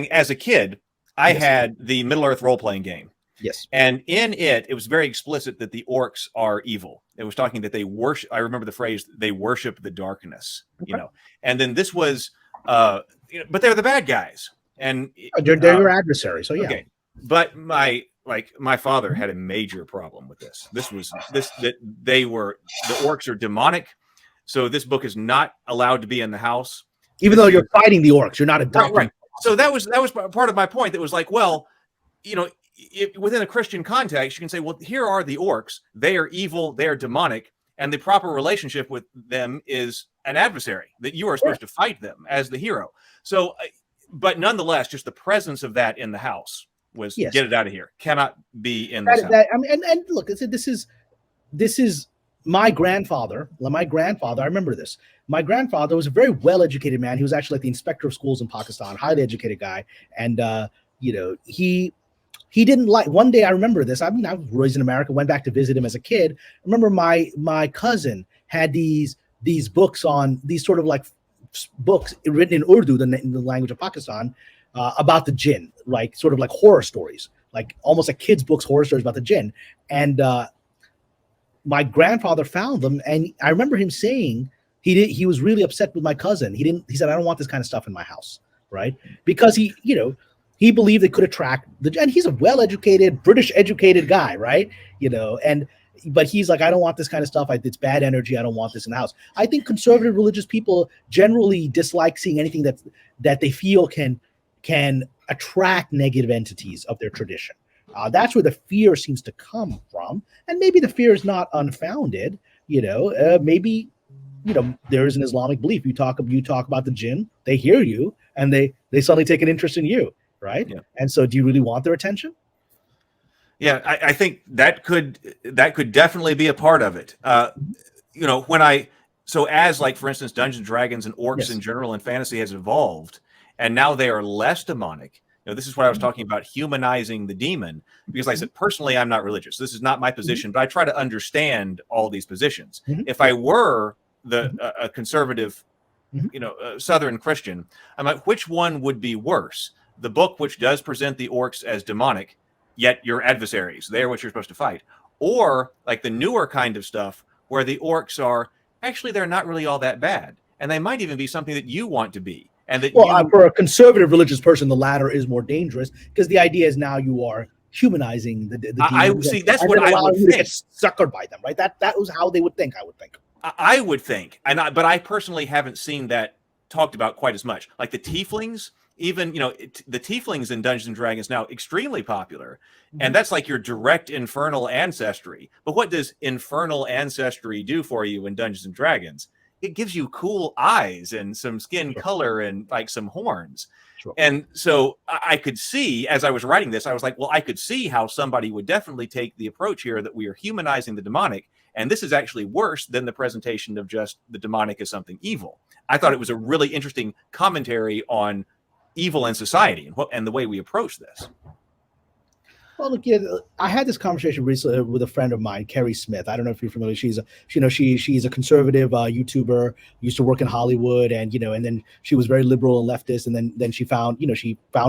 as a kid, I Yes. had the Middle Earth role-playing game. Yes. And in it, it was very explicit that the orcs are evil. It was talking that they worship. I remember the phrase, they worship the darkness, you Okay. know. And then this was, but they're the bad guys. And They're your adversary. So yeah. okay. But my father had a major problem with this. That the orcs are demonic. So this book is not allowed to be in the house. Even though you're fighting the orcs, you're not adopting. Right. So that was part of my point. That was like, well, you know, within a Christian context, you can say, well, here are the orcs. They are evil. They are demonic. And the proper relationship with them is an adversary, that you are supposed to fight them as the hero. So, but nonetheless, just the presence of that in the house was get it out of here. Cannot be in this house. I mean, and look, this is my grandfather. I remember this. My grandfather was a very well-educated man. He was actually like the inspector of schools in Pakistan, highly educated guy. And, you know, he didn't like, one day I remember this. I mean, I was raised in America, went back to visit him as a kid. I remember my cousin had these books on these sort of like books written in Urdu, the language of Pakistan, about the jinn, like sort of like horror stories, like almost like kids' books, horror stories about the jinn. And my grandfather found them, and I remember him saying he was really upset with my cousin. He said, I don't want this kind of stuff in my house, right? Because he believed it could attract and he's a well-educated, British educated guy, right? But he's like, I don't want this kind of stuff. It's bad energy. I don't want this in the house. I think conservative religious people generally dislike seeing anything that they feel can attract negative entities of their tradition. That's where the fear seems to come from. And maybe the fear is not unfounded. Maybe, there is an Islamic belief. You talk about the jinn, they hear you, and they suddenly take an interest in you, right? Yeah. And so do you really want their attention? Yeah, I think that could definitely be a part of it. As like, for instance, Dungeons and Dragons and orcs in general and fantasy has evolved, and now they are less demonic. This is what I was talking about, humanizing the demon, because like I said, personally, I'm not religious. This is not my position, but I try to understand all these positions. If I were a conservative, Southern Christian, I'm like, which one would be worse? The book which does present the orcs as demonic, yet your adversaries, they're what you're supposed to fight. Or like the newer kind of stuff where the orcs are, actually, they're not really all that bad. And they might even be something that you want to be. And that for a conservative religious person, the latter is more dangerous because the idea is now you are humanizing the demons. I see. That's what I would think. Get suckered by them, right? That was how they would think. I would think. I would think, but I personally haven't seen that talked about quite as much. Like the tieflings, even the tieflings in Dungeons and Dragons now extremely popular, and that's like your direct infernal ancestry. But what does infernal ancestry do for you in Dungeons and Dragons? It gives you cool eyes and some skin color and like some horns. Sure. And so I could see, as I was writing this, I was like, well, I could see how somebody would definitely take the approach here that we are humanizing the demonic. And this is actually worse than the presentation of just the demonic as something evil. I thought it was a really interesting commentary on evil in society and the way we approach this. Well, look, I had this conversation recently with a friend of mine, Carrie Smith. I don't know if you're familiar. She's a conservative YouTuber, used to work in Hollywood, and then she was very liberal and leftist, and then she found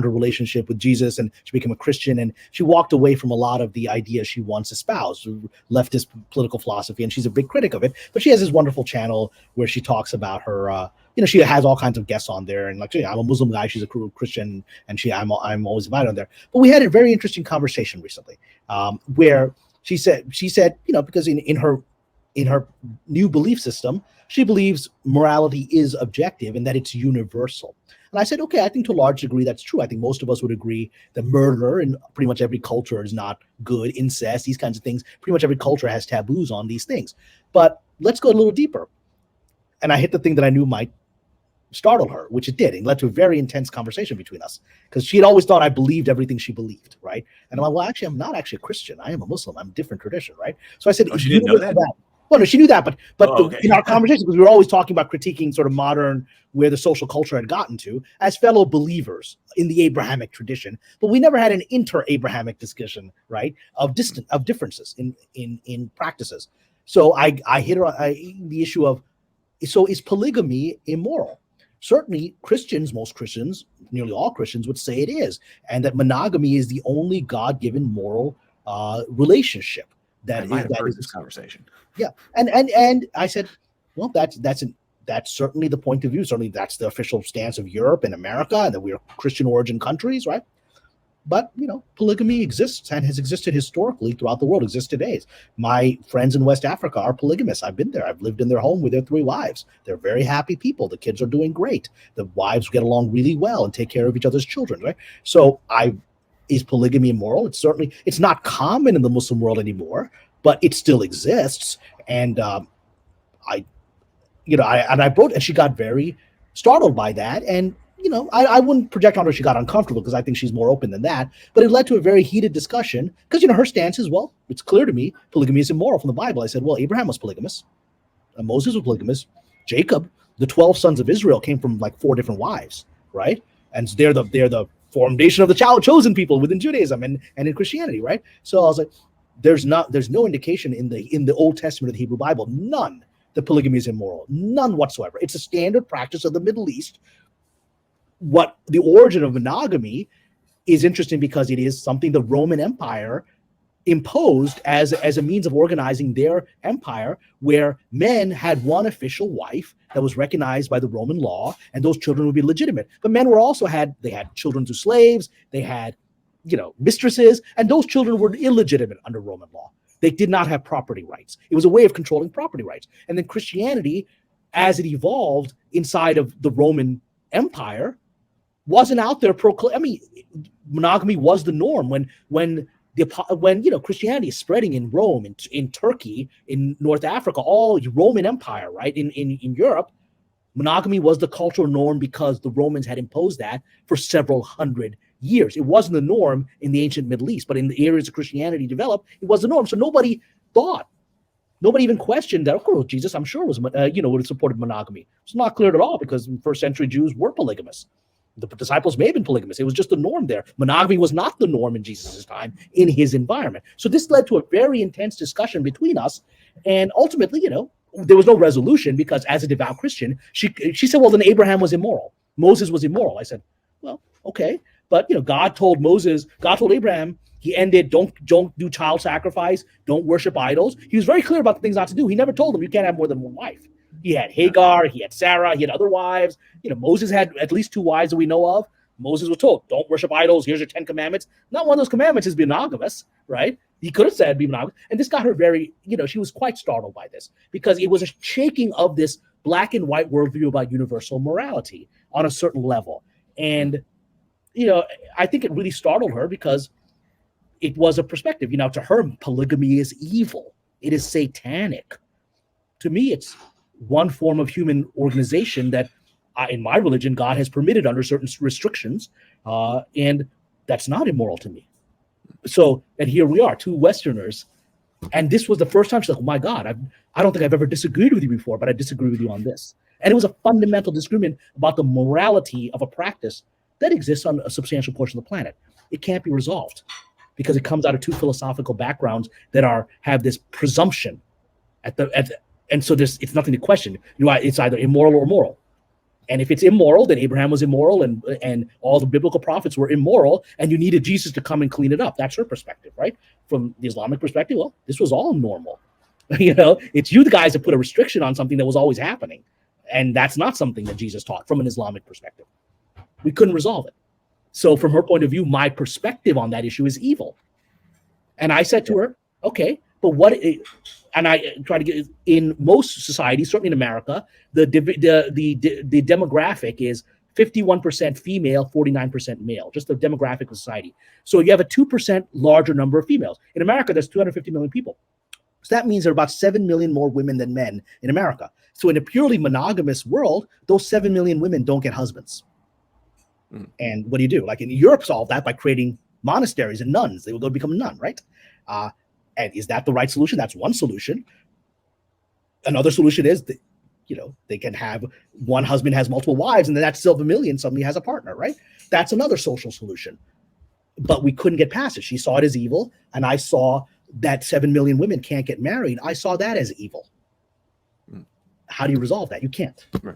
her relationship with Jesus, and she became a Christian, and she walked away from a lot of the ideas she once espoused, leftist political philosophy, and she's a big critic of it. But she has this wonderful channel where she talks about her. She has all kinds of guests on there, and like, I'm a Muslim guy, she's a Christian, and I'm always invited on there. But we had a very interesting conversation recently, where she said, because in her new belief system, she believes morality is objective and that it's universal. And I said, okay, I think to a large degree that's true. I think most of us would agree that murder in pretty much every culture is not good, incest, these kinds of things. Pretty much every culture has taboos on these things. But let's go a little deeper. And I hit the thing that I knew might startle her, which it did, and led to a very intense conversation between us, because she had always thought I believed everything she believed, right? And I'm like, well, actually, I'm not actually a Christian. I am a Muslim. I'm a different tradition, right? So I said, she didn't know that? Well, no, she knew that, but in our conversation, because we were always talking about critiquing sort of modern, where the social culture had gotten to, as fellow believers in the Abrahamic tradition, but we never had an inter-Abrahamic discussion, right, of differences in practices. So I hit her on the issue of, so is polygamy immoral? certainly Christians, most Christians, nearly all Christians would say it is, and that monogamy is the only God-given moral relationship. I might have heard this conversation. Yeah, and I said, well, that's certainly the point of view. Certainly, that's the official stance of Europe and America, and that we are Christian origin countries, right? But polygamy exists and has existed historically throughout the world. Exists today. My friends in West Africa are polygamists. I've been there. I've lived in their home with their 3 wives. They're very happy people. The kids are doing great. The wives get along really well and take care of each other's children. Right. So, is polygamy immoral? It's not common in the Muslim world anymore, but it still exists. And I wrote, and she got very startled by that. And I wouldn't project on her she got uncomfortable, because I think she's more open than that. But it led to a very heated discussion, because her stance is, well, it's clear to me polygamy is immoral from the Bible. I said, well, Abraham was polygamous, Moses was polygamous, Jacob, the 12 sons of Israel came from like 4 different wives, right? And they're the formation of the chosen people within Judaism and in Christianity, right? So I was like, there's no indication in the Old Testament of the Hebrew Bible, none, that polygamy is immoral, none whatsoever. It's a standard practice of the Middle East. What the origin of monogamy is interesting, because it is something the Roman Empire imposed as a means of organizing their empire, where men had one official wife that was recognized by the Roman law, and those children would be legitimate. But men were also had children through slaves, they had mistresses, and those children were illegitimate under Roman law. They did not have property rights. It was a way of controlling property rights. And then Christianity, as it evolved inside of the Roman Empire, wasn't out there monogamy was the norm when Christianity is spreading in Rome, in Turkey, in North Africa, all Roman Empire, right? In Europe, monogamy was the cultural norm because the Romans had imposed that for several hundred years. It wasn't the norm in the ancient Middle East, but in the areas of Christianity developed, it was the norm. So nobody even questioned that. Of course, Jesus, I'm sure, would have supported monogamy. It's not clear at all, because first century Jews were polygamous. The disciples may have been polygamous. It was just the norm there. Monogamy was not the norm in Jesus' time in his environment. So this led to a very intense discussion between us. And ultimately, there was no resolution, because as a devout Christian, she said, well, then Abraham was immoral. Moses was immoral. I said, well, okay. But, God told Abraham, he ended, don't do child sacrifice, don't worship idols. He was very clear about the things not to do. He never told him you can't have more than one wife. He had Hagar, he had Sarah, he had other wives. Moses had at least 2 wives that we know of. Moses was told, don't worship idols. Here's your 10 commandments. Not one of those commandments is be monogamous, right? He could have said be monogamous. And this got her very, she was quite startled by this, because it was a shaking of this black and white worldview about universal morality on a certain level. And, I think it really startled her, because it was a perspective. To her, polygamy is evil. It is satanic. To me, it's one form of human organization that in my religion, God has permitted under certain restrictions, and that's not immoral to me. So, and here we are, 2 Westerners, and this was the first time she's like, oh my God, I don't think I've ever disagreed with you before, but I disagree with you on this. And it was a fundamental disagreement about the morality of a practice that exists on a substantial portion of the planet. It can't be resolved, because it comes out of 2 philosophical backgrounds that have this presumption and so it's nothing to question. It's either immoral or moral. And if it's immoral, then Abraham was immoral, and all the biblical prophets were immoral, and you needed Jesus to come and clean it up. That's her perspective, right? From the Islamic perspective, well, this was all normal. It's you, the guys, that put a restriction on something that was always happening. And that's not something that Jesus taught from an Islamic perspective. We couldn't resolve it. So from her point of view, my perspective on that issue is evil. And I said to her, okay, but and I try to get, in most societies, certainly in America, the demographic is 51% female, 49% male, just the demographic of society. So you have a 2% larger number of females. In America, there's 250 million people. So that means there are about 7 million more women than men in America. So in a purely monogamous world, those 7 million women don't get husbands. And what do you do? Like in Europe, solved that by creating monasteries and nuns. They will go become a nun, right? And is that the right solution? That's one solution. Another solution is that, they can have one husband has multiple wives, and then that 7 million suddenly has a partner, right? That's another social solution. But we couldn't get past it. She saw it as evil, and I saw that 7 million women can't get married. I saw that as evil. How do you resolve that? You can't. Right.